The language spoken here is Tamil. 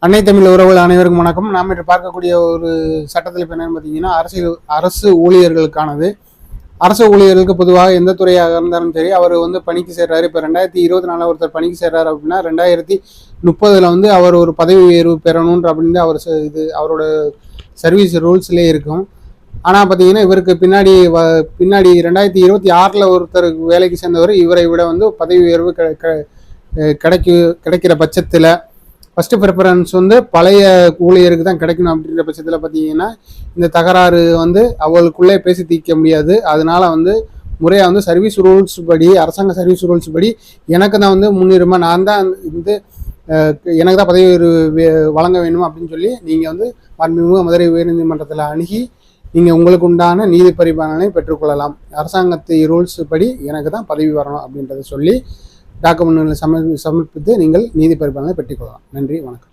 அன்னை தமிழ் உறவுகள் அனைவருக்கும் வணக்கம். நாம் இன்று பார்க்கக்கூடிய ஒரு சட்டத்தில் இப்போ என்னன்னு பார்த்தீங்கன்னா, அரசு ஊழியர்களுக்கானது. அரசு ஊழியர்களுக்கு பொதுவாக எந்த துறையாக இருந்தாலும் சரி, அவர் பணிக்கு சேர்றாரு. இப்போ 2024 ஒருத்தர் பணிக்கு சேர்றாரு அப்படின்னா 2030 அவர் ஒரு பதவி உயர்வு பெறணுன்ற அப்படின்னு அவரோட சர்வீஸ் ரூல்ஸ்லேயே இருக்கும். ஆனால் பார்த்தீங்கன்னா இவருக்கு பின்னாடி 2026 ஒருத்தர் வேலைக்கு சேர்ந்தவர் இவரை விட பதவி உயர்வு கிடைக்கிற பட்சத்தில் ஃபஸ்ட்டு ப்ரிஃபரன்ஸ் பழைய ஊழியருக்கு தான் கிடைக்கணும். அப்படின்ற பட்சத்தில் பார்த்தீங்கன்னா இந்த தகராறு அவங்களுக்குள்ளே பேசி தீர்க்க முடியாது. அதனால முறையாக சர்வீஸ் ரூல்ஸ் படி, அரசாங்க சர்வீஸ் ரூல்ஸ் படி எனக்கு தான் முன்னுரிமை, நான் தான் எனக்கு தான் பதவி வழங்க வேணும் அப்படின்னு சொல்லி நீங்கள் மாண்புமிகு மதுரை உயர்நீதிமன்றத்தில் அணுகி நீங்கள் உங்களுக்கு உண்டான நீதி பரிபாலனை பெற்றுக்கொள்ளலாம். அரசாங்கத்தை ரூல்ஸ் படி எனக்கு தான் பதவி வரணும் அப்படின்றத சொல்லி டாக்குமெண்ட்களை சமர்ப்பித்து நீங்கள் நீதி பரிபாலனை பெற்றுக்கொள்ளலாம். நன்றி, வணக்கம்.